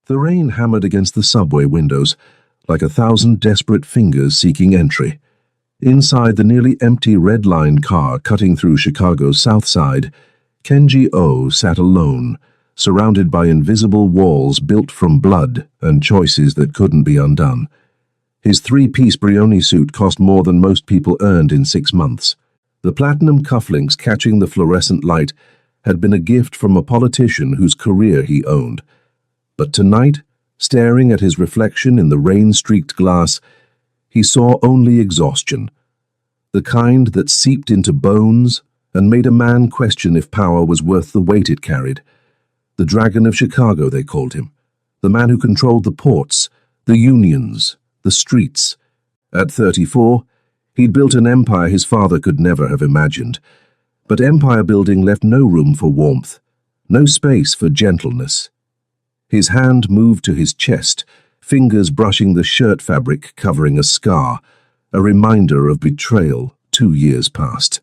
The rain hammered against the subway windows, like 1,000 desperate fingers seeking entry. Inside the nearly empty Red Line car cutting through Chicago's South Side, Kenji Oh sat alone, surrounded by invisible walls built from blood and choices that couldn't be undone. His three-piece Brioni suit cost more than most people earned in 6 months. The platinum cufflinks catching the fluorescent light had been a gift from a politician whose career he owned. But tonight, staring at his reflection in the rain-streaked glass, he saw only exhaustion, the kind that seeped into bones and made a man question if power was worth the weight it carried. The Dragon of Chicago, they called him, the man who controlled the ports, the unions, the streets. At 34, he'd built an empire his father could never have imagined. But empire building left no room for warmth, no space for gentleness. His hand moved to his chest, fingers brushing the shirt fabric covering a scar, a reminder of betrayal 2 years past.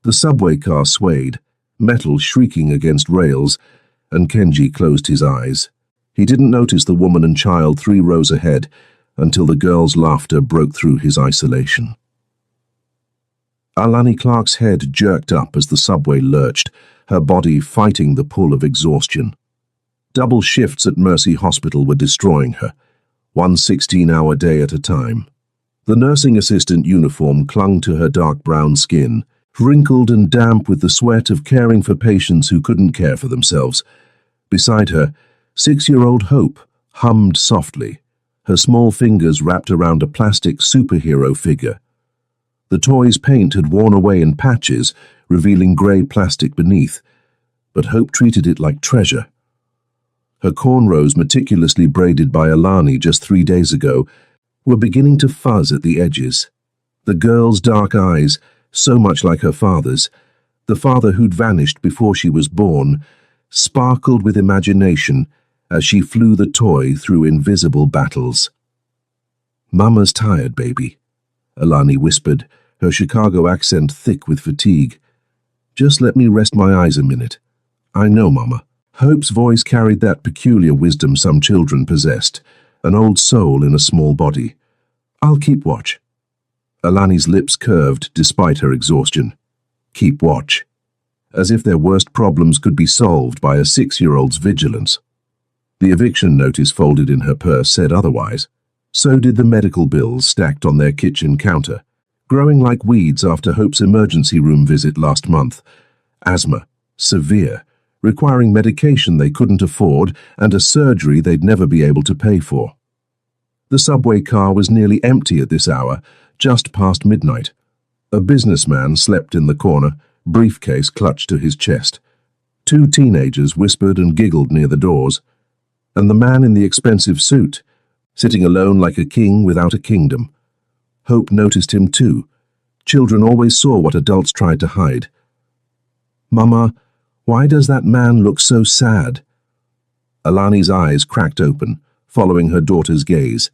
The subway car swayed, metal shrieking against rails, and Kenji closed his eyes. He didn't notice the woman and child 3 rows ahead until the girl's laughter broke through his isolation. Alani Clark's head jerked up as the subway lurched, her body fighting the pull of exhaustion. Double shifts at Mercy Hospital were destroying her, one 16-hour day at a time. The nursing assistant uniform clung to her dark brown skin, wrinkled and damp with the sweat of caring for patients who couldn't care for themselves. Beside her, 6-year-old Hope hummed softly, her small fingers wrapped around a plastic superhero figure. The toy's paint had worn away in patches, revealing grey plastic beneath, but Hope treated it like treasure. Her cornrows, meticulously braided by Alani just 3 days ago, were beginning to fuzz at the edges. The girl's dark eyes, so much like her father's, the father who'd vanished before she was born, sparkled with imagination as she flew the toy through invisible battles. "Mama's tired, baby," Alani whispered, her Chicago accent thick with fatigue. "Just let me rest my eyes a minute. I know, Mama." Hope's voice carried that peculiar wisdom some children possessed, an old soul in a small body. "I'll keep watch." Alani's lips curved despite her exhaustion. Keep watch. As if their worst problems could be solved by a 6-year-old's vigilance. The eviction notice folded in her purse said otherwise. So did the medical bills stacked on their kitchen counter, growing like weeds after Hope's emergency room visit last month. Asthma, severe, requiring medication they couldn't afford and a surgery they'd never be able to pay for. The subway car was nearly empty at this hour, just past midnight. A businessman slept in the corner, briefcase clutched to his chest. 2 teenagers whispered and giggled near the doors, and the man in the expensive suit, sitting alone like a king without a kingdom. Hope noticed him too. Children always saw what adults tried to hide. "Mama, why does that man look so sad?" Alani's eyes cracked open, following her daughter's gaze.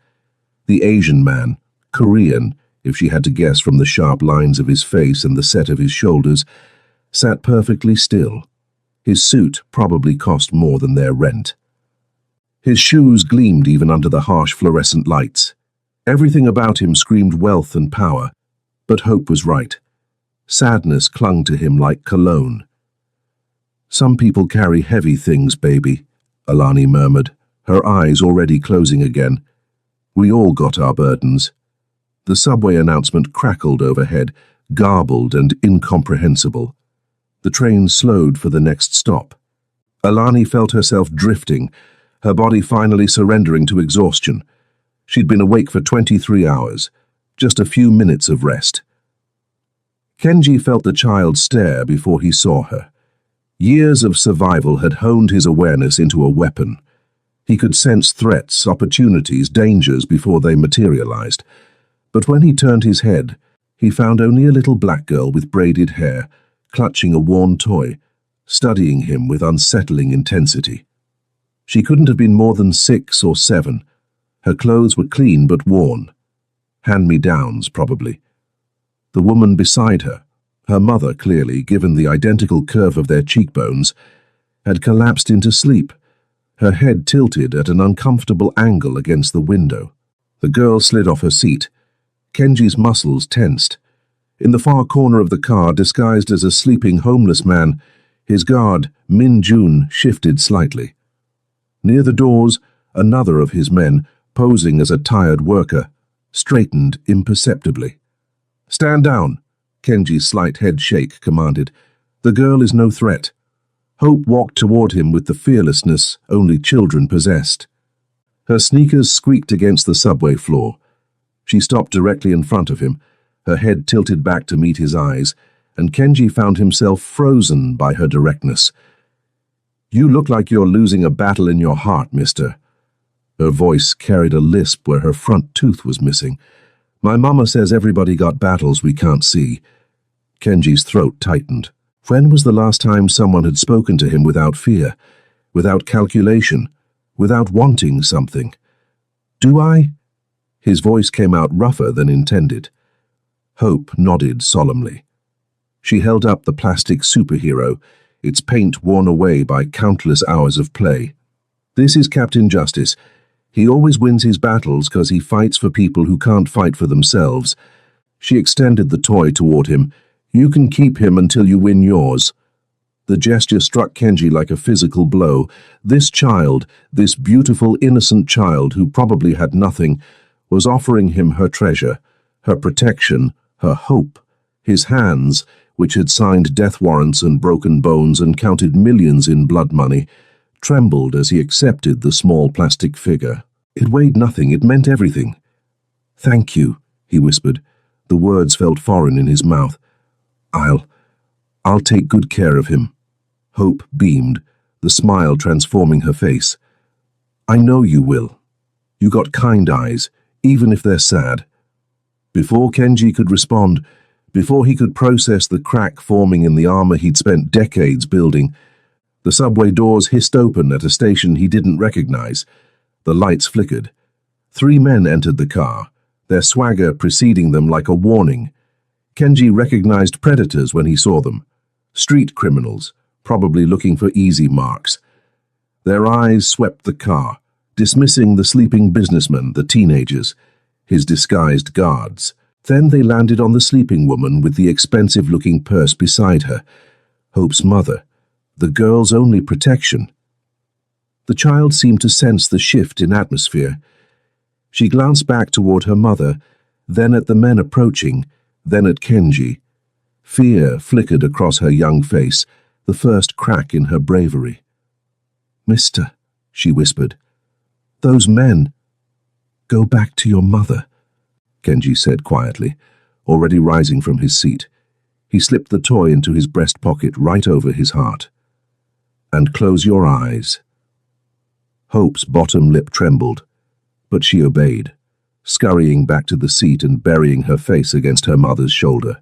The Asian man, Korean, if she had to guess from the sharp lines of his face and the set of his shoulders, sat perfectly still. His suit probably cost more than their rent. His shoes gleamed even under the harsh fluorescent lights. Everything about him screamed wealth and power, but Hope was right. Sadness clung to him like cologne. "Some people carry heavy things, baby," Alani murmured, her eyes already closing again. "We all got our burdens." The subway announcement crackled overhead, garbled and incomprehensible. The train slowed for the next stop. Alani felt herself drifting, her body finally surrendering to exhaustion. She'd been awake for 23 hours, just a few minutes of rest. Kenji felt the child stare before he saw her. Years of survival had honed his awareness into a weapon. He could sense threats, opportunities, dangers before they materialized. But when he turned his head, he found only a little black girl with braided hair, clutching a worn toy, studying him with unsettling intensity. She couldn't have been more than 6 or 7. Her clothes were clean but worn. Hand-me-downs, probably. The woman beside her, her mother clearly, given the identical curve of their cheekbones, had collapsed into sleep, her head tilted at an uncomfortable angle against the window. The girl slid off her seat. Kenji's muscles tensed. In the far corner of the car, disguised as a sleeping homeless man, his guard, Min Jun, shifted slightly. Near the doors, another of his men, posing as a tired worker, straightened imperceptibly. "Stand down," Kenji's slight head shake commanded. "The girl is no threat." Hope walked toward him with the fearlessness only children possessed. Her sneakers squeaked against the subway floor. She stopped directly in front of him, her head tilted back to meet his eyes, and Kenji found himself frozen by her directness. "You look like you're losing a battle in your heart, mister." Her voice carried a lisp where her front tooth was missing. "My mama says everybody got battles we can't see." Kenji's throat tightened. When was the last time someone had spoken to him without fear, without calculation, without wanting something? "Do I?" His voice came out rougher than intended. Hope nodded solemnly. She held up the plastic superhero, its paint worn away by countless hours of play. "This is Captain Justice. He always wins his battles because he fights for people who can't fight for themselves." She extended the toy toward him. "You can keep him until you win yours." The gesture struck Kenji like a physical blow. This child, this beautiful, innocent child who probably had nothing, was offering him her treasure, her protection, her hope. His hands, which had signed death warrants and broken bones and counted millions in blood money, trembled as he accepted the small plastic figure. It weighed nothing, it meant everything. "Thank you," he whispered. The words felt foreign in his mouth. I'll take good care of him." Hope beamed, the smile transforming her face. "I know you will. You got kind eyes, even if they're sad." Before Kenji could respond, before he could process the crack forming in the armor he'd spent decades building, the subway doors hissed open at a station he didn't recognize. The lights flickered. 3 men entered the car, their swagger preceding them like a warning. Kenji recognized predators when he saw them. Street criminals, probably looking for easy marks. Their eyes swept the car, dismissing the sleeping businessmen, the teenagers, his disguised guards. Then they landed on the sleeping woman with the expensive-looking purse beside her, Hope's mother, the girl's only protection. The child seemed to sense the shift in atmosphere. She glanced back toward her mother, then at the men approaching, then at Kenji. Fear flickered across her young face, the first crack in her bravery. "Mister," she whispered, "those men." "Go back to your mother," Kenji said quietly, already rising from his seat. He slipped the toy into his breast pocket right over his heart. "And close your eyes." Hope's bottom lip trembled, but she obeyed, scurrying back to the seat and burying her face against her mother's shoulder.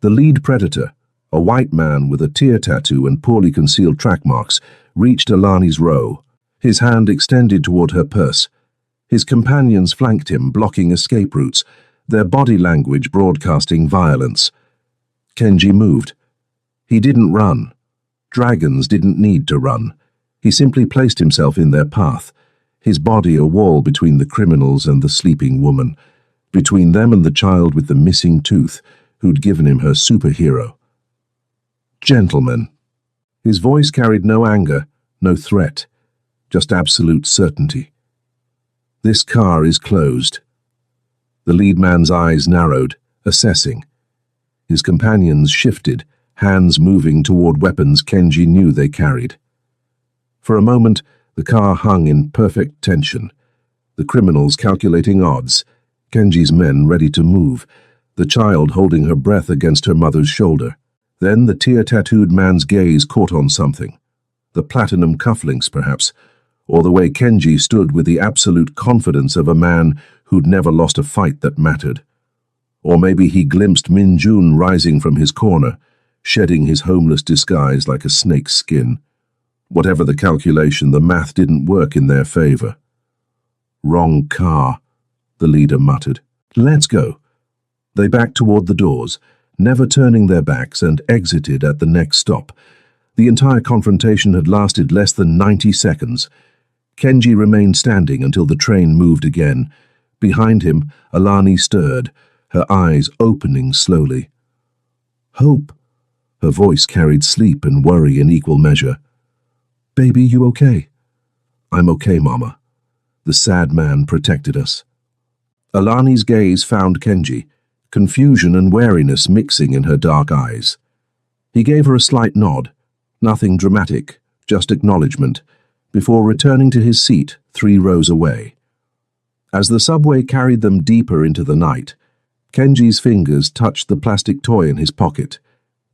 The lead predator, a white man with a tear tattoo and poorly concealed track marks, reached Alani's row, his hand extended toward her purse. His companions flanked him, blocking escape routes, their body language broadcasting violence. Kenji moved. He didn't run. Dragons didn't need to run. He simply placed himself in their path, his body a wall between the criminals and the sleeping woman, between them and the child with the missing tooth, who'd given him her superhero. "Gentlemen." His voice carried no anger, no threat, just absolute certainty. "This car is closed." The lead man's eyes narrowed, assessing. His companions shifted, hands moving toward weapons Kenji knew they carried. For a moment, the car hung in perfect tension. The criminals calculating odds, Kenji's men ready to move, the child holding her breath against her mother's shoulder. Then the tear-tattooed man's gaze caught on something. The platinum cufflinks, perhaps, or the way Kenji stood with the absolute confidence of a man who'd never lost a fight that mattered. Or maybe he glimpsed Min Jun rising from his corner, shedding his homeless disguise like a snake's skin. Whatever the calculation, the math didn't work in their favor. "Wrong car," the leader muttered. "Let's go." They backed toward the doors, never turning their backs, and exited at the next stop. The entire confrontation had lasted less than 90 seconds. Kenji remained standing until the train moved again. Behind him, Alani stirred, her eyes opening slowly. "Hope." Her voice carried sleep and worry in equal measure. "Baby, you okay?" "I'm okay, Mama." The sad man protected us. Alani's gaze found Kenji, confusion and wariness mixing in her dark eyes. He gave her a slight nod, nothing dramatic, just acknowledgement, before returning to his seat 3 rows away. As the subway carried them deeper into the night, Kenji's fingers touched the plastic toy in his pocket.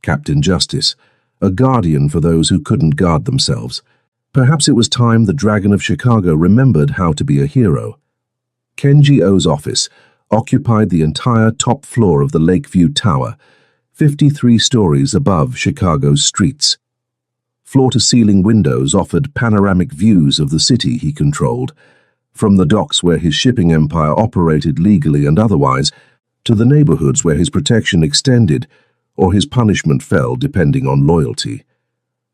Captain Justice, a guardian for those who couldn't guard themselves. Perhaps it was time the Dragon of Chicago remembered how to be a hero. Kenji O's office occupied the entire top floor of the Lakeview Tower, 53 stories above Chicago's streets. Floor-to-ceiling windows offered panoramic views of the city he controlled, from the docks where his shipping empire operated legally and otherwise, to the neighborhoods where his protection extended or his punishment fell depending on loyalty.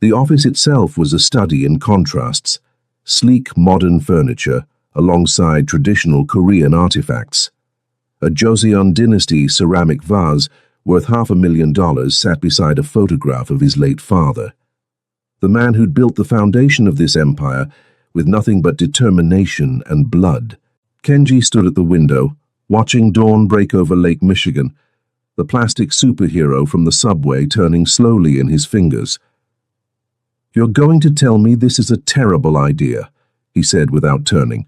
The office itself was a study in contrasts, sleek modern furniture alongside traditional Korean artifacts. A Joseon dynasty ceramic vase worth $500,000 sat beside a photograph of his late father. The man who'd built the foundation of this empire with nothing but determination and blood. Kenji stood at the window, watching dawn break over Lake Michigan, the plastic superhero from the subway turning slowly in his fingers. "You're going to tell me this is a terrible idea," he said without turning.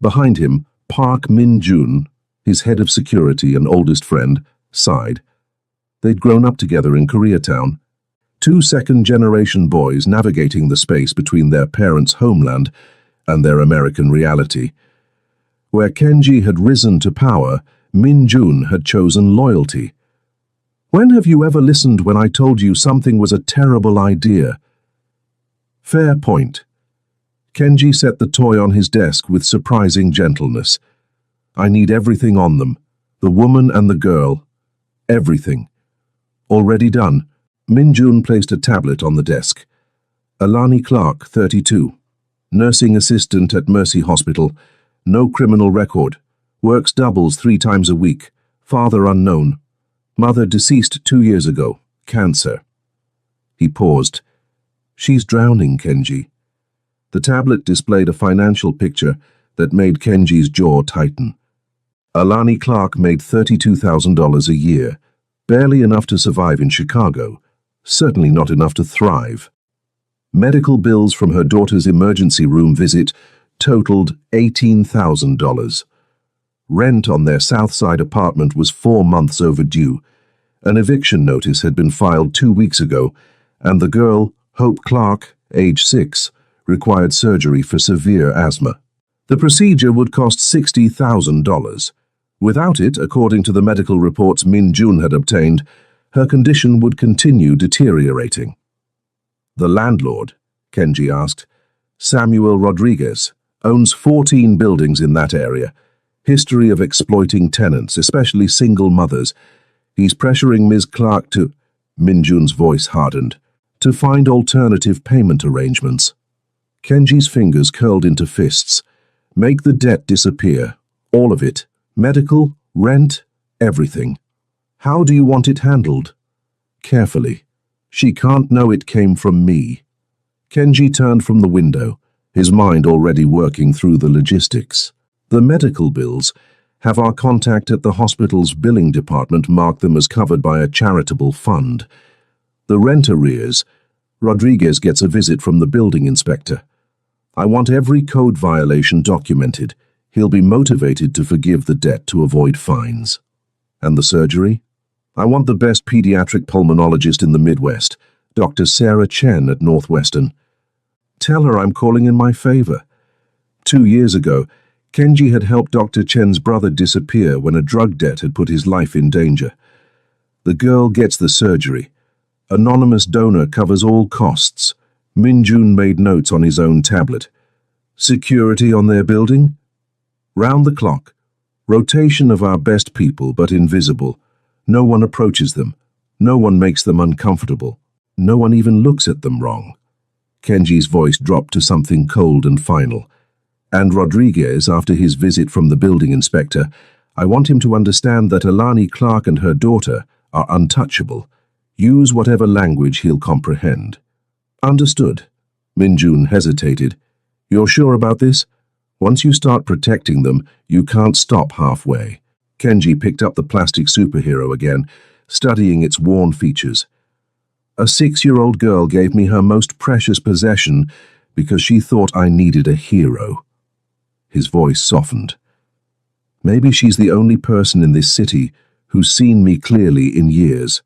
Behind him, Park Min-jun, his head of security and oldest friend, sighed. They'd grown up together in Koreatown, 2 second-generation boys navigating the space between their parents' homeland and their American reality. Where Kenji had risen to power, Min-jun had chosen loyalty. "When have you ever listened when I told you something was a terrible idea?" "Fair point." Kenji set the toy on his desk with surprising gentleness. "I need everything on them, the woman and the girl. Everything." "Already done." Min-jun placed a tablet on the desk. Alani Clark, 32. Nursing assistant at Mercy Hospital. No criminal record. Works doubles 3 times a week. Father unknown. Mother deceased 2 years ago. Cancer. He paused. "She's drowning, Kenji." The tablet displayed a financial picture that made Kenji's jaw tighten. Alani Clark made $32,000 a year, barely enough to survive in Chicago, certainly not enough to thrive. Medical bills from her daughter's emergency room visit totaled $18,000. Rent on their South Side apartment was 4 months overdue. An eviction notice had been filed 2 weeks ago, and the girl, Hope Clark, age 6, required surgery for severe asthma. The procedure would cost $60,000. Without it, according to the medical reports Min-jun had obtained, her condition would continue deteriorating. "The landlord," Kenji asked. "Samuel Rodriguez, owns 14 buildings in that area. History of exploiting tenants, especially single mothers. He's pressuring Ms. Clark to—" Min-jun's voice hardened. "To find alternative payment arrangements." Kenji's fingers curled into fists. "Make the debt disappear. All of it. Medical, rent, everything. How do you want it handled?" "Carefully. She can't know it came from me." Kenji turned from the window, his mind already working through the logistics. "The medical bills. Have our contact at the hospital's billing department mark them as covered by a charitable fund. The rent arrears. Rodriguez gets a visit from the building inspector. I want every code violation documented. He'll be motivated to forgive the debt to avoid fines. And the surgery? I want the best pediatric pulmonologist in the Midwest, Dr. Sarah Chen at Northwestern. Tell her I'm calling in my favor." 2 years ago, Kenji had helped Dr. Chen's brother disappear when a drug debt had put his life in danger. The girl gets the surgery. Anonymous donor covers all costs. Min-jun made notes on his own tablet. Security on their building? Round the clock. Rotation of our best people, but invisible. No one approaches them. No one makes them uncomfortable. No one even looks at them wrong. Kenji's voice dropped to something cold and final. And Rodriguez, after his visit from the building inspector, I want him to understand that Alani Clark and her daughter are untouchable. Use whatever language he'll comprehend. Understood. Minjun hesitated. You're sure about this? Once you start protecting them, you can't stop halfway. Kenji picked up the plastic superhero again, studying its worn features. A 6-year-old girl gave me her most precious possession because she thought I needed a hero. His voice softened. Maybe she's the only person in this city who's seen me clearly in years.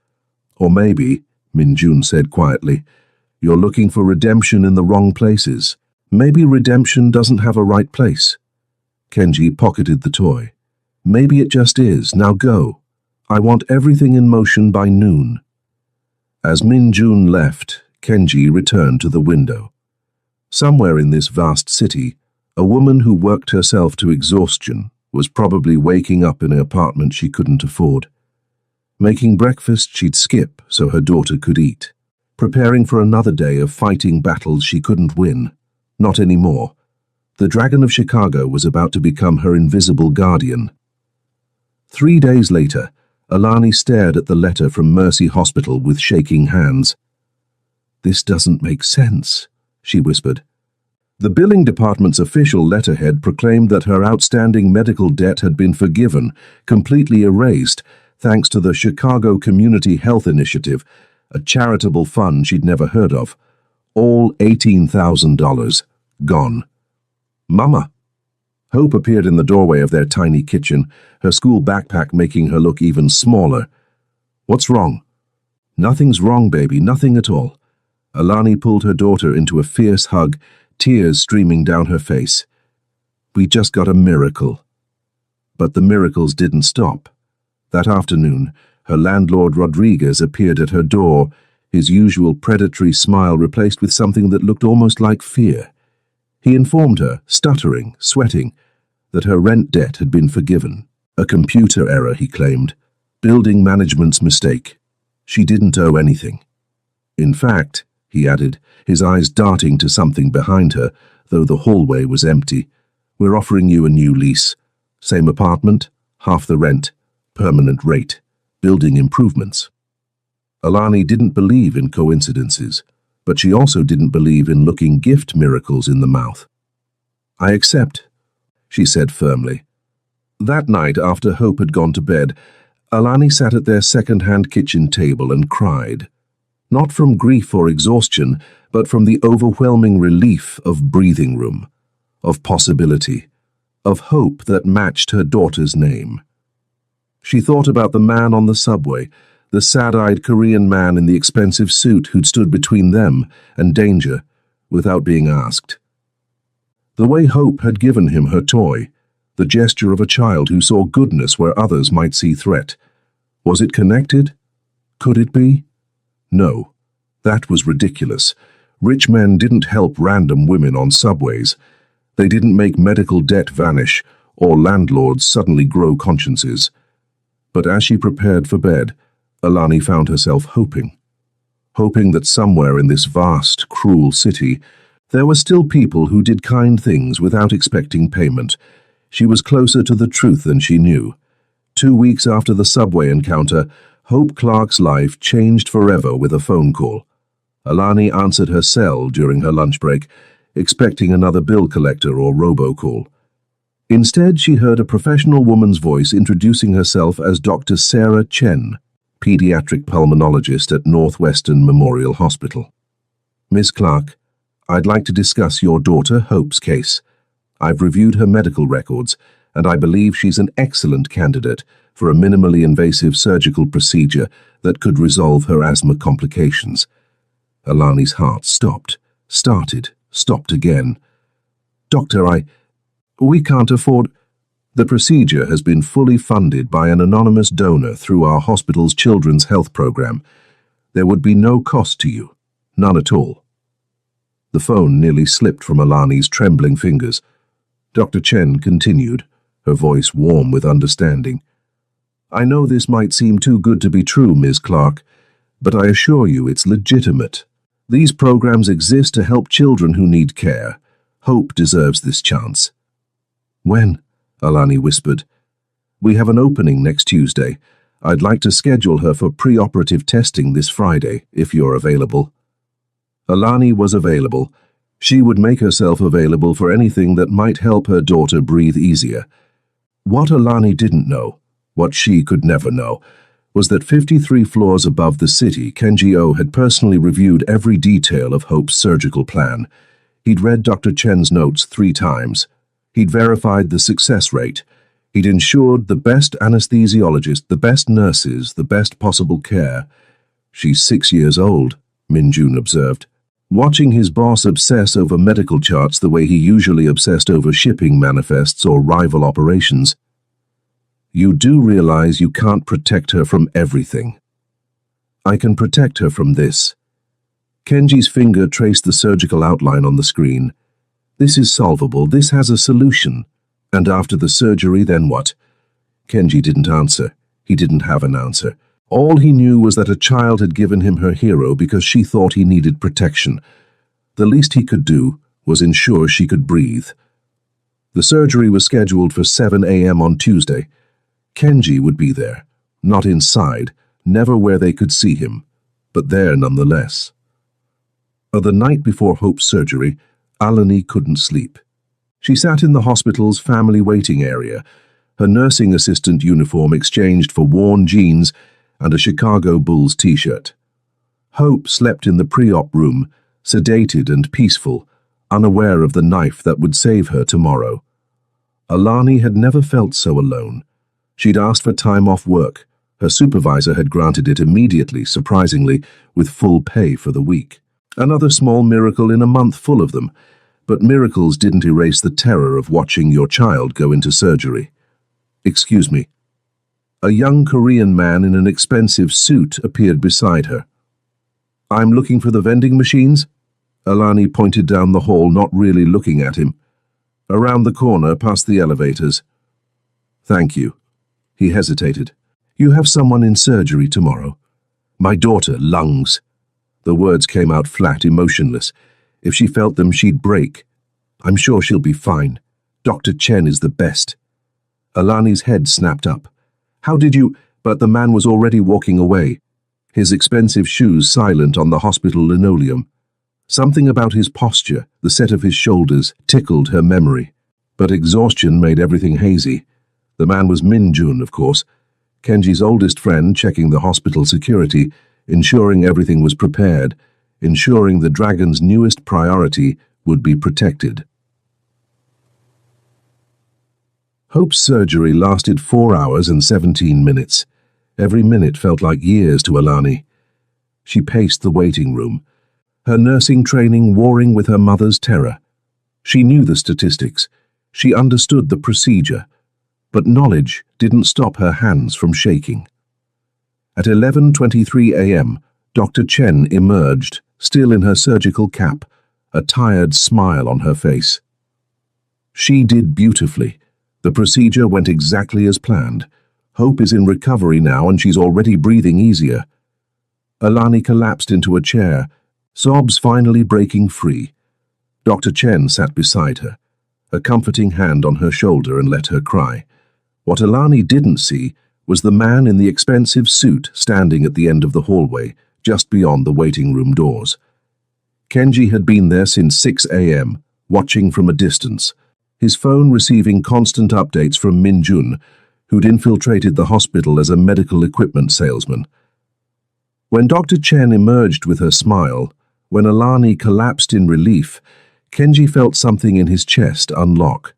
Or maybe, Minjun said quietly, you're looking for redemption in the wrong places. Maybe redemption doesn't have a right place. Kenji pocketed the toy. Maybe it just is. Now go. I want everything in motion by noon. As Minjun left, Kenji returned to the window. Somewhere in this vast city, a woman who worked herself to exhaustion was probably waking up in an apartment she couldn't afford. Making breakfast she'd skip so her daughter could eat. Preparing for another day of fighting battles she couldn't win. Not anymore. The Dragon of Chicago was about to become her invisible guardian. 3 days later, Alani stared at the letter from Mercy Hospital with shaking hands. This doesn't make sense, she whispered. The billing department's official letterhead proclaimed that her outstanding medical debt had been forgiven, completely erased, thanks to the Chicago Community Health Initiative, a charitable fund she'd never heard of. All $18,000 gone. Mama! Hope appeared in the doorway of their tiny kitchen, her school backpack making her look even smaller. What's wrong? Nothing's wrong, baby, nothing at all. Alani pulled her daughter into a fierce hug, tears streaming down her face. We just got a miracle. But the miracles didn't stop. That afternoon, her landlord Rodriguez appeared at her door, his usual predatory smile replaced with something that looked almost like fear. He informed her, stuttering, sweating, that her rent debt had been forgiven. A computer error, he claimed. Building management's mistake. She didn't owe anything. In fact, he added, his eyes darting to something behind her, though the hallway was empty, we're offering you a new lease. Same apartment, half the rent, permanent rate, building improvements. Alani didn't believe in coincidences, but she also didn't believe in looking gift miracles in the mouth. I accept, she said firmly. That night, after Hope had gone to bed, Alani sat at their second-hand kitchen table and cried. Not from grief or exhaustion, but from the overwhelming relief of breathing room, of possibility, of hope that matched her daughter's name. She thought about the man on the subway, the sad-eyed Korean man in the expensive suit who'd stood between them and danger without being asked. The way Hope had given him her toy, the gesture of a child who saw goodness where others might see threat. Was it connected? Could it be? No. That was ridiculous. Rich men didn't help random women on subways. They didn't make medical debt vanish or landlords suddenly grow consciences. But as she prepared for bed, Alani found herself hoping that somewhere in this vast, cruel city, there were still people who did kind things without expecting payment. She was closer to the truth than she knew. 2 weeks after the subway encounter, Hope Clark's life changed forever with a phone call. Alani answered her cell during her lunch break, expecting another bill collector or robocall. Instead, she heard a professional woman's voice introducing herself as Dr. Sarah Chen, pediatric pulmonologist at Northwestern Memorial Hospital. Ms. Clark, I'd like to discuss your daughter Hope's case. I've reviewed her medical records, and I believe she's an excellent candidate for a minimally invasive surgical procedure that could resolve her asthma complications. Alani's heart stopped, stopped again. Doctor, we can't afford... The procedure has been fully funded by an anonymous donor through our hospital's children's health program. There would be no cost to you, none at all. The phone nearly slipped from Alani's trembling fingers. Dr. Chen continued, her voice warm with understanding. I know this might seem too good to be true, Ms. Clark, but I assure you it's legitimate. These programs exist to help children who need care. Hope deserves this chance. When? Alani whispered. We have an opening next Tuesday. I'd like to schedule her for pre-operative testing this Friday, if you're available. Alani was available. She would make herself available for anything that might help her daughter breathe easier. What Alani didn't know, what she could never know, was that 53 floors above the city, Kenji O had personally reviewed every detail of Hope's surgical plan. He'd read Dr. Chen's notes 3 times. He'd verified the success rate. He'd ensured the best anesthesiologist, the best nurses, the best possible care. She's 6 years old, Minjun observed. Watching his boss obsess over medical charts the way he usually obsessed over shipping manifests or rival operations. You do realize you can't protect her from everything. I can protect her from this. Kenji's finger traced the surgical outline on the screen. This is solvable. This has a solution. And after the surgery, then what? Kenji didn't answer. He didn't have an answer. All he knew was that a child had given him her hero because she thought he needed protection. The least he could do was ensure she could breathe. The surgery was scheduled for 7 a.m. on Tuesday. Kenji would be there, not inside, never where they could see him, but there nonetheless. The night before Hope's surgery, Alani couldn't sleep. She sat in the hospital's family waiting area, her nursing assistant uniform exchanged for worn jeans and a Chicago Bulls t-shirt. Hope slept in the pre-op room, sedated and peaceful, unaware of the knife that would save her tomorrow. Alani had never felt so alone. She'd asked for time off work. Her supervisor had granted it immediately, surprisingly, with full pay for the week. Another small miracle in a month full of them, but miracles didn't erase the terror of watching your child go into surgery. Excuse me. A young Korean man in an expensive suit appeared beside her. I'm looking for the vending machines? Alani pointed down the hall, not really looking at him. Around the corner, past the elevators. Thank you. He hesitated. You have someone in surgery tomorrow. My daughter, lungs. The words came out flat, emotionless. If she felt them, she'd break. I'm sure she'll be fine. Dr. Chen is the best. Alani's head snapped up. How did you— But the man was already walking away, his expensive shoes silent on the hospital linoleum. Something about his posture, the set of his shoulders, tickled her memory. But exhaustion made everything hazy. The man was Minjun, of course, Kenji's oldest friend, checking the hospital security, ensuring everything was prepared, ensuring the Dragon's newest priority would be protected. Hope's surgery lasted 4 hours and 17 minutes. Every minute felt like years to Alani. She paced the waiting room, her nursing training warring with her mother's terror. She knew the statistics. She understood the procedure. But knowledge didn't stop her hands from shaking. At 11:23 a.m., Dr. Chen emerged, still in her surgical cap, a tired smile on her face. She did beautifully. The procedure went exactly as planned. Hope is in recovery now and she's already breathing easier. Alani collapsed into a chair, sobs finally breaking free. Dr. Chen sat beside her, a comforting hand on her shoulder, and let her cry. What Alani didn't see was the man in the expensive suit standing at the end of the hallway, just beyond the waiting room doors. Kenji had been there since 6 a.m., watching from a distance, his phone receiving constant updates from Minjun, who'd infiltrated the hospital as a medical equipment salesman. When Dr. Chen emerged with her smile, when Alani collapsed in relief, Kenji felt something in his chest unlock.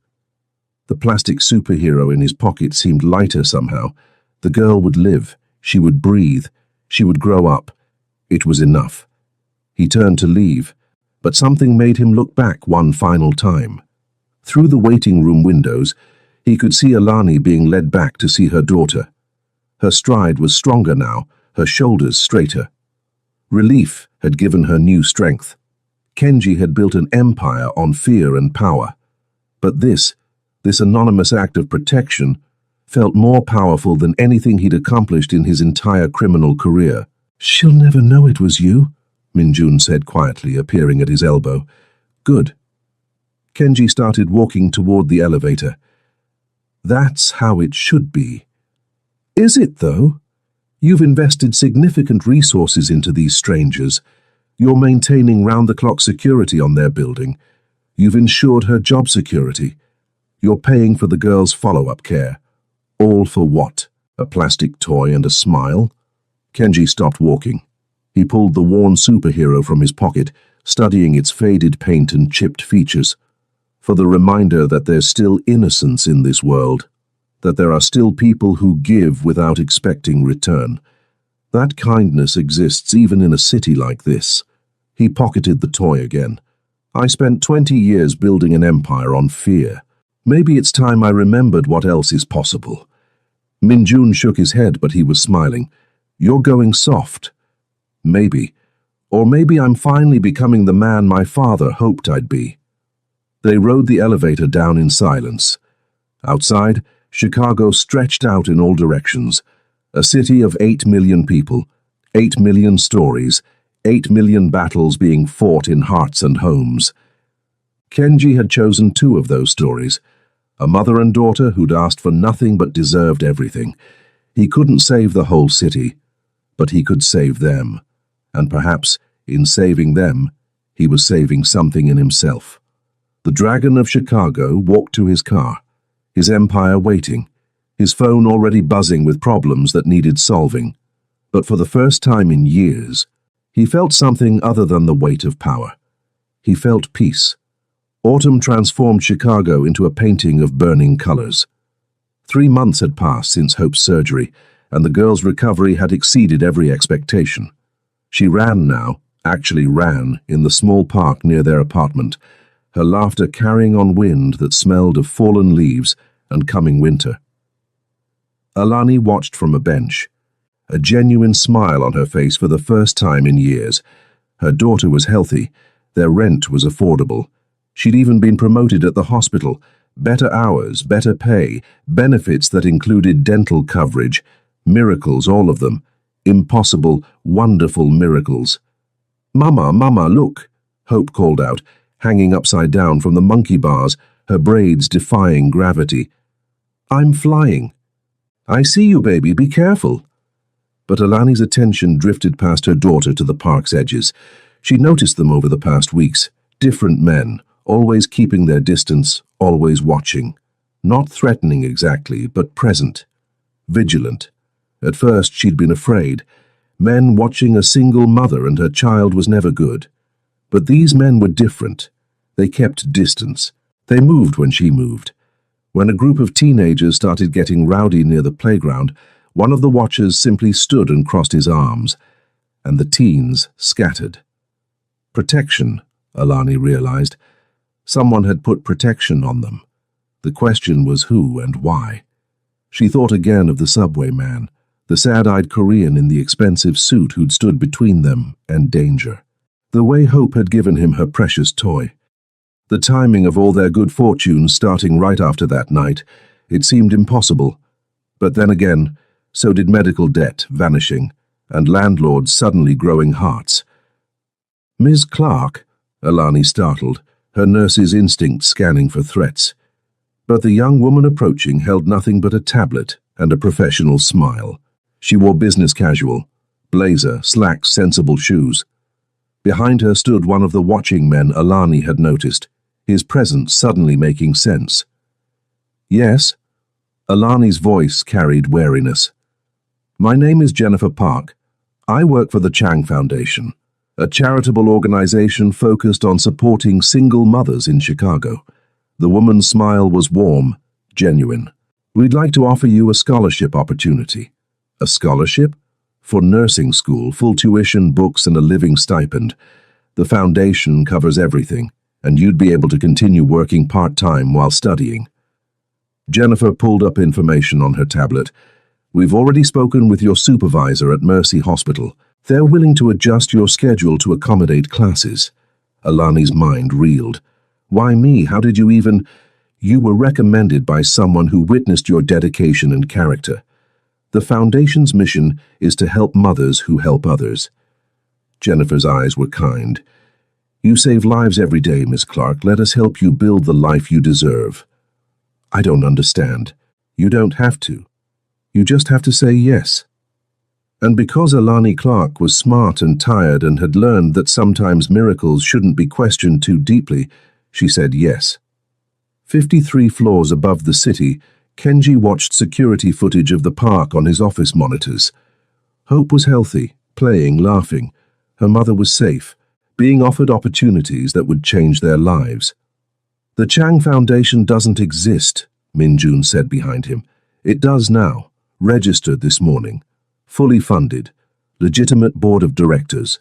The plastic superhero in his pocket seemed lighter somehow. The girl would live. She would breathe. She would grow up. It was enough. He turned to leave, but something made him look back one final time. Through the waiting room windows, he could see Alani being led back to see her daughter. Her stride was stronger now, her shoulders straighter. Relief had given her new strength. Kenji had built an empire on fear and power. But this anonymous act of protection, felt more powerful than anything he'd accomplished in his entire criminal career. She'll never know it was you, Minjun said quietly, appearing at his elbow. Good. Kenji started walking toward the elevator. That's how it should be. Is it, though? You've invested significant resources into these strangers. You're maintaining round-the-clock security on their building. You've ensured her job security. You're paying for the girl's follow-up care. All for what? A plastic toy and a smile? Kenji stopped walking. He pulled the worn superhero from his pocket, studying its faded paint and chipped features, for the reminder that there's still innocence in this world, that there are still people who give without expecting return. That kindness exists even in a city like this. He pocketed the toy again. I spent 20 years building an empire on fear. Maybe it's time I remembered what else is possible. Minjun shook his head, but he was smiling. You're going soft. Maybe. Or maybe I'm finally becoming the man my father hoped I'd be. They rode the elevator down in silence. Outside, Chicago stretched out in all directions. A city of 8 million people, 8 million stories, 8 million battles being fought in hearts and homes. Kenji had chosen 2 of those stories, a mother and daughter who'd asked for nothing but deserved everything. He couldn't save the whole city, but he could save them, and perhaps, in saving them, he was saving something in himself. The Dragon of Chicago walked to his car, his empire waiting, his phone already buzzing with problems that needed solving. But for the first time in years, he felt something other than the weight of power. He felt peace. Autumn transformed Chicago into a painting of burning colors. 3 months had passed since Hope's surgery, and the girl's recovery had exceeded every expectation. She ran now, actually ran, in the small park near their apartment, her laughter carrying on wind that smelled of fallen leaves and coming winter. Alani watched from a bench, a genuine smile on her face for the first time in years. Her daughter was healthy, their rent was affordable. She'd even been promoted at the hospital, better hours, better pay, benefits that included dental coverage, miracles, all of them, impossible, wonderful miracles. "Mama, Mama, look," Hope called out, hanging upside down from the monkey bars, her braids defying gravity. "I'm flying." "I see you, baby, be careful." But Alani's attention drifted past her daughter to the park's edges. She noticed them over the past weeks, different men, always keeping their distance, always watching. Not threatening exactly, but present. Vigilant. At first she'd been afraid. Men watching a single mother and her child was never good. But these men were different. They kept distance. They moved when she moved. When a group of teenagers started getting rowdy near the playground, one of the watchers simply stood and crossed his arms, and the teens scattered. Protection, Alani realized. Someone had put protection on them. The question was who and why. She thought again of the subway man, the sad-eyed Korean in the expensive suit who'd stood between them and danger. The way Hope had given him her precious toy. The timing of all their good fortunes starting right after that night, it seemed impossible. But then again, so did medical debt vanishing, and landlords suddenly growing hearts. "Ms. Clark," Alani startled, her nurse's instinct scanning for threats. But the young woman approaching held nothing but a tablet and a professional smile. She wore business casual, blazer, slacks, sensible shoes. Behind her stood one of the watching men Alani had noticed, his presence suddenly making sense. "Yes?" Alani's voice carried wariness. "My name is Jennifer Park. I work for the Chang Foundation, a charitable organization focused on supporting single mothers in Chicago." The woman's smile was warm, genuine. "We'd like to offer you a scholarship opportunity." "A scholarship?" "For nursing school, full tuition, books, and a living stipend. The foundation covers everything, and you'd be able to continue working part-time while studying." Jennifer pulled up information on her tablet. "We've already spoken with your supervisor at Mercy Hospital. They're willing to adjust your schedule to accommodate classes." Alani's mind reeled. "Why me? How did you even—" "You were recommended by someone who witnessed your dedication and character. The Foundation's mission is to help mothers who help others." Jennifer's eyes were kind. "You save lives every day, Miss Clark. Let us help you build the life you deserve." "I don't understand." "You don't have to. You just have to say yes." And because Alani Clark was smart and tired and had learned that sometimes miracles shouldn't be questioned too deeply, she said yes. 53 floors above the city, Kenji watched security footage of the park on his office monitors. Hope was healthy, playing, laughing. Her mother was safe, being offered opportunities that would change their lives. "The Chang Foundation doesn't exist," Minjun said behind him. "It does now. Registered this morning. Fully funded. Legitimate board of directors."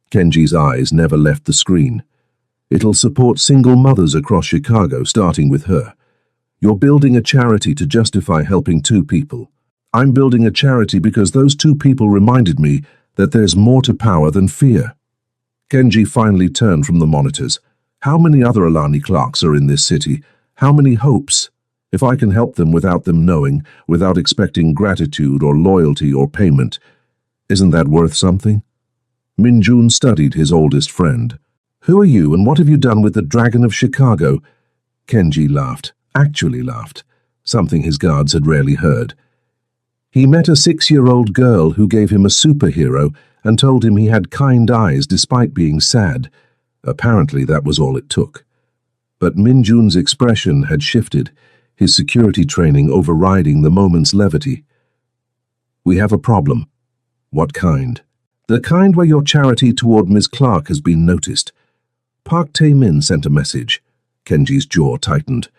Kenji's eyes never left the screen. "It'll support single mothers across Chicago, starting with her. You're building a charity to justify helping 2 people. I'm building a charity because those 2 people reminded me that there's more to power than fear." Kenji finally turned from the monitors. "How many other Alani Clarks are in this city? How many hopes? If I can help them without them knowing, without expecting gratitude or loyalty or payment, isn't that worth something?" Minjun studied his oldest friend. "Who are you and what have you done with the Dragon of Chicago?" Kenji laughed, actually laughed, something his guards had rarely heard. "He met a 6-year-old girl who gave him a superhero and told him he had kind eyes despite being sad. Apparently that was all it took." But Minjun's expression had shifted, his security training overriding the moment's levity. "We have a problem." "What kind?" "The kind where your charity toward Ms. Clark has been noticed." Park Tae-min sent a message. Kenji's jaw tightened.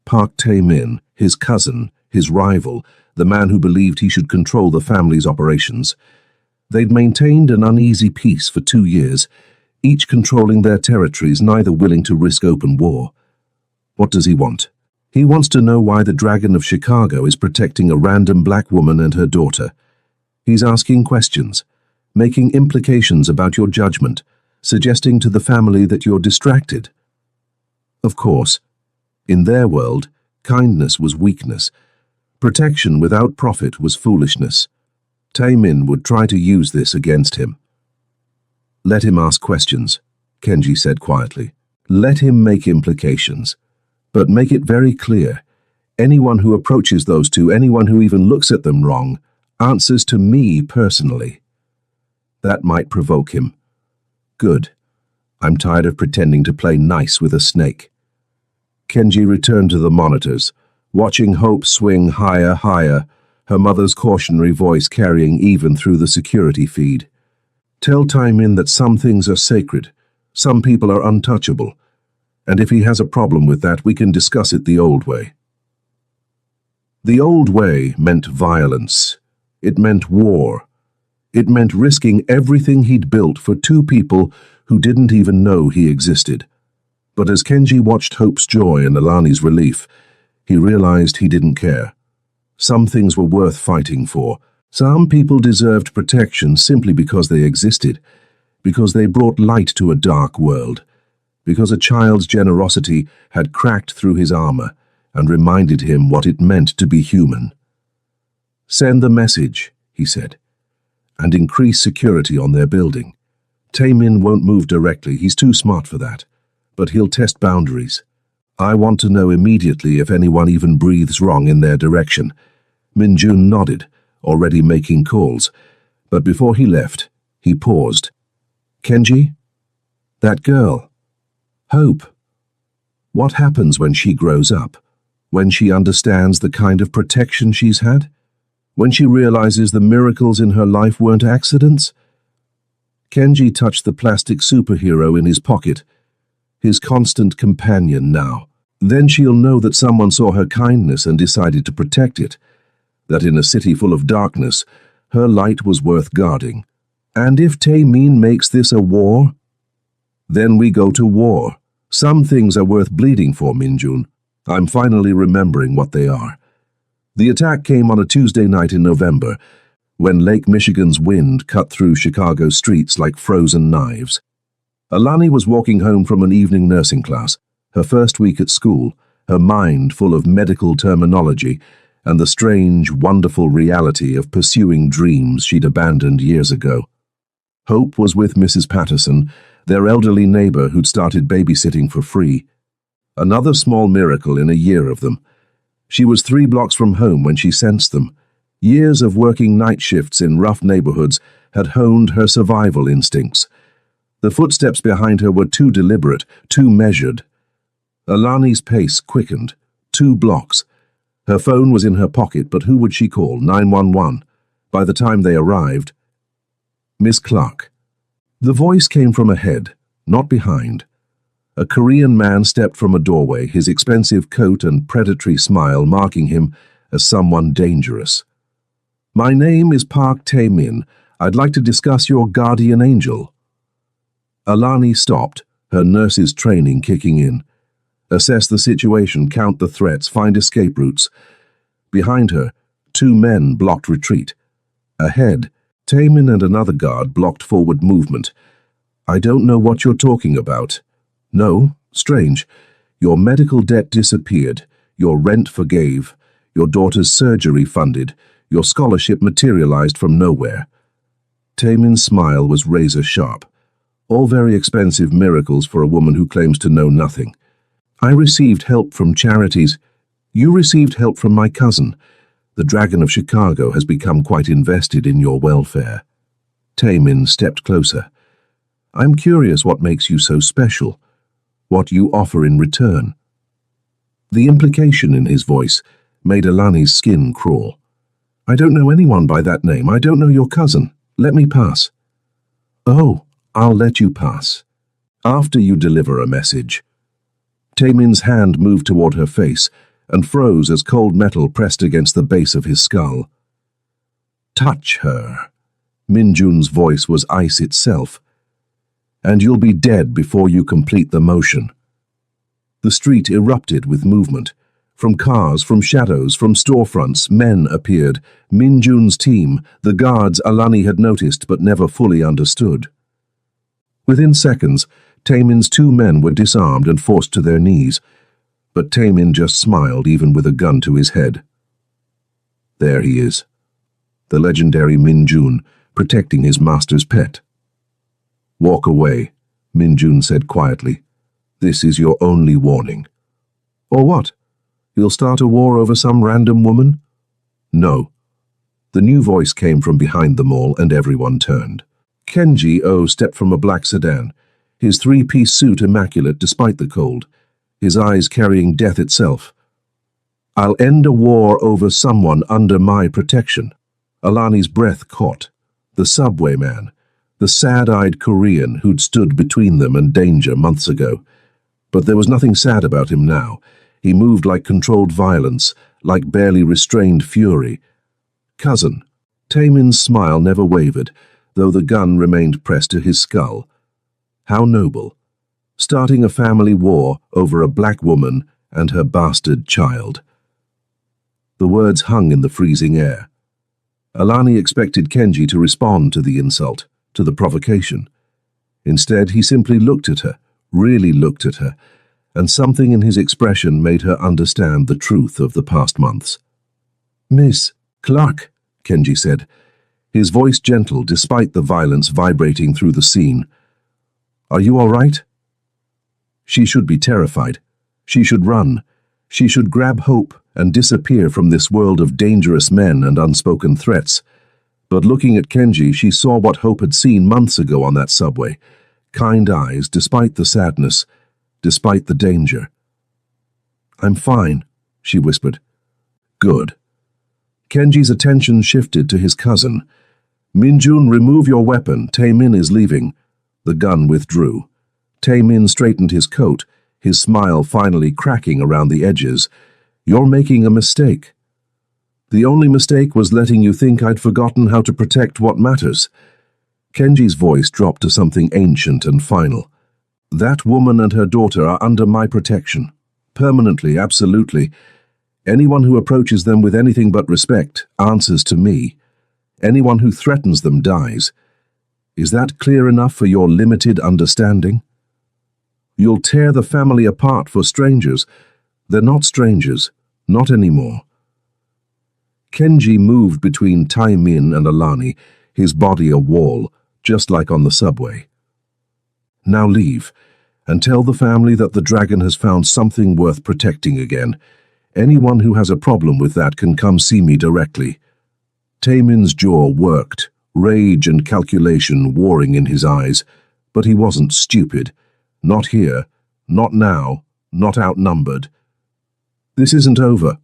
Park Tae-min, his cousin, his rival, the man who believed he should control the family's operations. They'd maintained an uneasy peace for 2 years, each controlling their territories, neither willing to risk open war. What does he want? He wants to know why the Dragon of Chicago is protecting a random black woman and her daughter. He's asking questions, making implications about your judgment, suggesting to the family that you're distracted. Of course, in their world, kindness was weakness. Protection without profit was foolishness. Tae-min would try to use this against him. "Let him ask questions," Kenji said quietly. "Let him make implications. But make it very clear, anyone who approaches those 2, anyone who even looks at them wrong, answers to me personally." That might provoke him. "Good. I'm tired of pretending to play nice with a snake." Kenji returned to the monitors, watching Hope swing higher, her mother's cautionary voice carrying even through the security feed. "Tell Tae-min that some things are sacred, some people are untouchable, and if he has a problem with that, we can discuss it the old way." The old way meant violence. It meant war. It meant risking everything he'd built for 2 people who didn't even know he existed. But as Kenji watched Hope's joy and Alani's relief, he realized he didn't care. Some things were worth fighting for. Some people deserved protection simply because they existed, because they brought light to a dark world, because a child's generosity had cracked through his armor and reminded him what it meant to be human. "Send the message," he said, "and increase security on their building. Tae-min won't move directly, he's too smart for that, but he'll test boundaries. I want to know immediately if anyone even breathes wrong in their direction." Minjun nodded, already making calls, but before he left, he paused. "Kenji? That girl? Hope. What happens when she grows up? When she understands the kind of protection she's had? When she realizes the miracles in her life weren't accidents?" Kenji touched the plastic superhero in his pocket, his constant companion now. "Then she'll know that someone saw her kindness and decided to protect it, that in a city full of darkness, her light was worth guarding. And if Tae-min makes this a war, then we go to war. Some things are worth bleeding for, Minjun. I'm finally remembering what they are." The attack came on a Tuesday night in November, when Lake Michigan's wind cut through Chicago's streets like frozen knives. Alani was walking home from an evening nursing class, her first week at school, her mind full of medical terminology and the strange, wonderful reality of pursuing dreams she'd abandoned years ago. Hope was with Mrs. Patterson, their elderly neighbor who'd started babysitting for free. Another small miracle in a year of them. She was 3 blocks from home when she sensed them. Years of working night shifts in rough neighborhoods had honed her survival instincts. The footsteps behind her were too deliberate, too measured. Alani's pace quickened. 2 blocks. Her phone was in her pocket, but who would she call? 911. By the time they arrived, Miss Clark. The voice came from ahead, not behind. A Korean man stepped from a doorway, his expensive coat and predatory smile marking him as someone dangerous. "My name is Park Tae-min. I'd like to discuss your guardian angel." Alani stopped, her nurse's training kicking in. Assess the situation, count the threats, find escape routes. Behind her, 2 men blocked retreat. Ahead, Taemin and another guard blocked forward movement. "I don't know what you're talking about." "No, strange. Your medical debt disappeared, your rent forgave, your daughter's surgery funded, your scholarship materialized from nowhere." Taemin's smile was razor-sharp. All very expensive miracles for a woman who claims to know nothing. "I received help from charities." "You received help from my cousin. The Dragon of Chicago has become quite invested in your welfare." Taemin stepped closer. "I'm curious what makes you so special. What you offer in return." The implication in his voice made Alani's skin crawl. "I don't know anyone by that name. I don't know your cousin. Let me pass." "Oh, I'll let you pass. After you deliver a message." Taemin's hand moved toward her face and froze as cold metal pressed against the base of his skull. "Touch her." Minjun's voice was ice itself. "And you'll be dead before you complete the motion." The street erupted with movement. From cars, from shadows, from storefronts, men appeared. Minjun's team, the guards Alani had noticed but never fully understood. Within seconds, Taemin's 2 men were disarmed and forced to their knees, but Taemin just smiled even with a gun to his head. There he is, the legendary Minjun, protecting his master's pet. "Walk away," Minjun said quietly. "This is your only warning." "Or what? You'll start a war over some random woman?" "No." The new voice came from behind them all, and everyone turned. Kenji O stepped from a black sedan, his 3-piece suit immaculate despite the cold, his eyes carrying death itself. "I'll end a war over someone under my protection." Alani's breath caught. The subway man, the sad-eyed Korean who'd stood between them and danger months ago. But there was nothing sad about him now. He moved like controlled violence, like barely restrained fury. "Cousin." Taemin's smile never wavered, though the gun remained pressed to his skull. How noble. Starting a family war over a black woman and her bastard child. The words hung in the freezing air. Alani expected Kenji to respond to the insult, to the provocation. Instead, he simply looked at her, really looked at her, and something in his expression made her understand the truth of the past months. "Miss Clark," Kenji said, his voice gentle despite the violence vibrating through the scene. "Are you all right?" She should be terrified. She should run. She should grab hope and disappear from this world of dangerous men and unspoken threats. But looking at Kenji, she saw what Hope had seen months ago on that subway. Kind eyes, despite the sadness, despite the danger. "I'm fine," she whispered. "Good." Kenji's attention shifted to his cousin. "Minjun, remove your weapon. Taemin is leaving." The gun withdrew. Taemin straightened his coat, his smile finally cracking around the edges. "You're making a mistake." "The only mistake was letting you think I'd forgotten how to protect what matters." Kenji's voice dropped to something ancient and final. "That woman and her daughter are under my protection. Permanently, absolutely. Anyone who approaches them with anything but respect answers to me. Anyone who threatens them dies. Is that clear enough for your limited understanding? You'll tear the family apart for strangers. They're not strangers, not anymore." Kenji moved between Taemin and Alani, his body a wall, just like on the subway. Now leave, and tell the family that the dragon has found something worth protecting again. Anyone who has a problem with that can come see me directly. Taemin's jaw worked, rage and calculation warring in his eyes, but he wasn't stupid. Not here, not now, not outnumbered. This isn't over.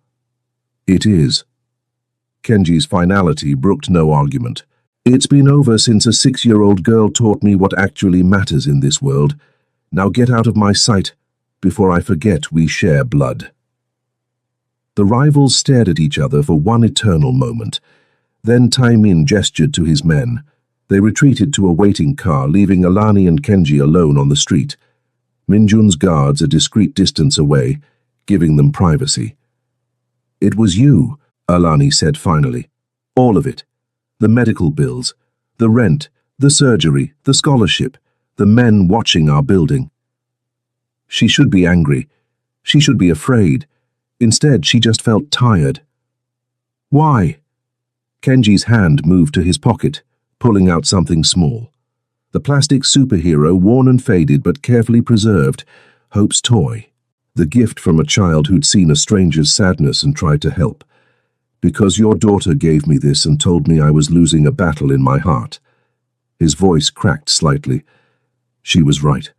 It is. Kenji's finality brooked no argument. It's been over since a 6-year-old girl taught me what actually matters in this world. Now get out of my sight, before I forget we share blood. The rivals stared at each other for one eternal moment. Then Taemin gestured to his men. They retreated to a waiting car, leaving Alani and Kenji alone on the street. Minjun's guards a discreet distance away, giving them privacy. It was you, Alani said finally. All of it. The medical bills, the rent, the surgery, the scholarship, the men watching our building. She should be angry. She should be afraid. Instead, she just felt tired. Why? Kenji's hand moved to his pocket, pulling out something small. The plastic superhero, worn and faded but carefully preserved, Hope's toy. The gift from a child who'd seen a stranger's sadness and tried to help. Because your daughter gave me this and told me I was losing a battle in my heart. His voice cracked slightly. She was right.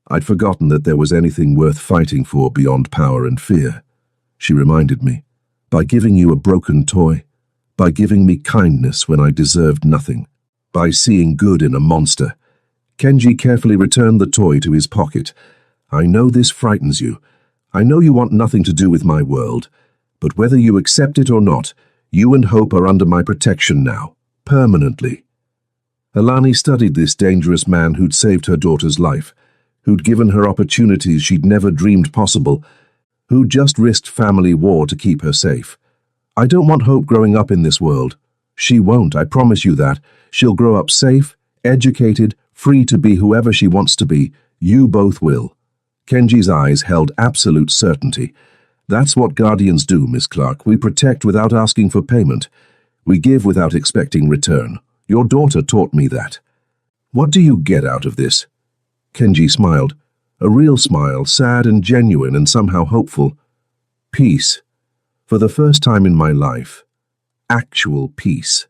I'd forgotten that there was anything worth fighting for beyond power and fear. She reminded me. By giving you a broken toy, by giving me kindness when I deserved nothing, by seeing good in a monster. Kenji carefully returned the toy to his pocket. I know this frightens you. I know you want nothing to do with my world. But whether you accept it or not, you and Hope are under my protection now, permanently. Alani studied this dangerous man who'd saved her daughter's life, who'd given her opportunities she'd never dreamed possible, who'd just risked family war to keep her safe. I don't want Hope growing up in this world. She won't, I promise you that. She'll grow up safe, educated, free to be whoever she wants to be. You both will. Kenji's eyes held absolute certainty. That's what guardians do, Miss Clark. We protect without asking for payment. We give without expecting return. Your daughter taught me that. What do you get out of this? Kenji smiled. A real smile, sad and genuine and somehow hopeful. Peace. For the first time in my life. Actual peace.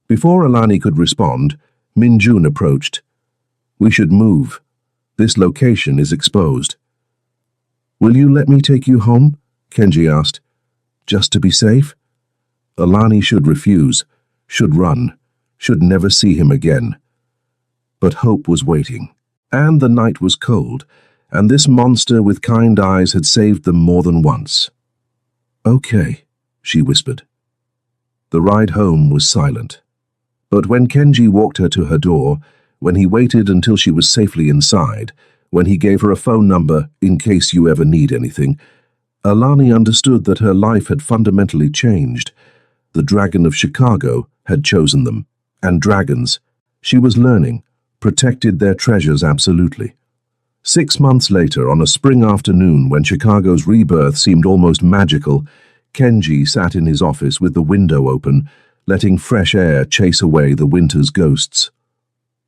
Before Alani could respond, Minjun approached. We should move. This location is exposed. Will you let me take you home? Kenji asked. Just to be safe? Alani should refuse, should run, should never see him again. But Hope was waiting. And the night was cold, and this monster with kind eyes had saved them more than once. Okay, she whispered. The ride home was silent. But when Kenji walked her to her door, when he waited until she was safely inside, when he gave her a phone number in case you ever need anything, Alani understood that her life had fundamentally changed. The Dragon of Chicago had chosen them, and dragons, she was learning, protected their treasures absolutely. 6 months later, on a spring afternoon when Chicago's rebirth seemed almost magical, Kenji sat in his office with the window open, letting fresh air chase away the winter's ghosts.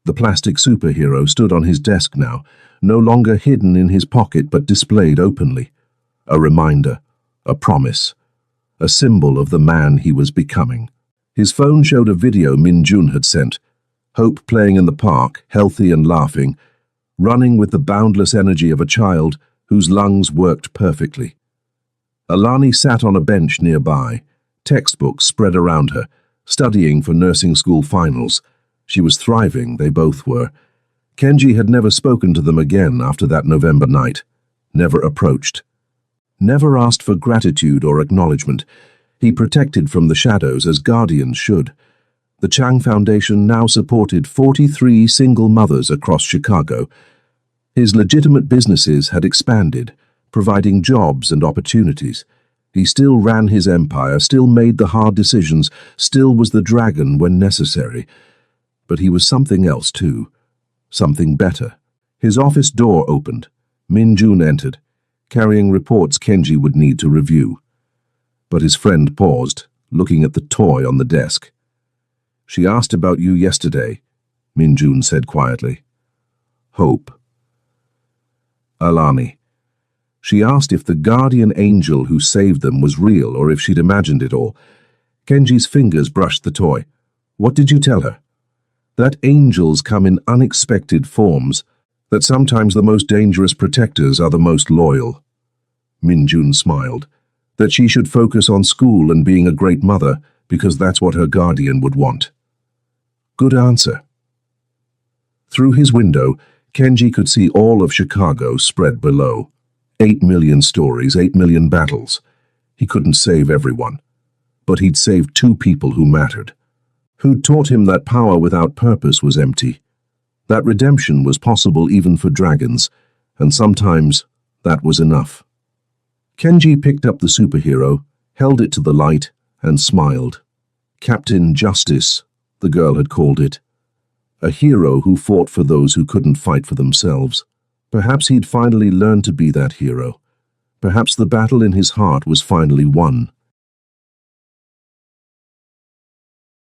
The plastic superhero stood on his desk now, no longer hidden in his pocket but displayed openly. A reminder, a promise, a symbol of the man he was becoming. His phone showed a video Minjun had sent. Hope playing in the park, healthy and laughing, running with the boundless energy of a child whose lungs worked perfectly. Alani sat on a bench nearby, textbooks spread around her, studying for nursing school finals. She was thriving, they both were. Kenji had never spoken to them again after that November night, never approached, never asked for gratitude or acknowledgement. He protected from the shadows as guardians should. The Chang Foundation now supported 43 single mothers across Chicago. His legitimate businesses had expanded, providing jobs and opportunities. He still ran his empire, still made the hard decisions, still was the dragon when necessary. But he was something else too, something better. His office door opened. Minjun entered, carrying reports Kenji would need to review. But his friend paused, looking at the toy on the desk. She asked about you yesterday. Minjun said quietly. Hope. Alani. She asked if the guardian angel who saved them was real or if she'd imagined it all. Kenji's fingers brushed the toy. What did you tell her? That angels come in unexpected forms, that sometimes the most dangerous protectors are the most loyal. Minjun smiled. That she should focus on school and being a great mother, because that's what her guardian would want. Good answer. Through his window, Kenji could see all of Chicago spread below. 8 million stories, 8 million battles. He couldn't save everyone. But he'd saved 2 people who mattered. Who'd taught him that power without purpose was empty. That redemption was possible even for dragons, and sometimes that was enough. Kenji picked up the superhero, held it to the light, and smiled. Captain Justice, the girl had called it. A hero who fought for those who couldn't fight for themselves. Perhaps he'd finally learned to be that hero. Perhaps the battle in his heart was finally won.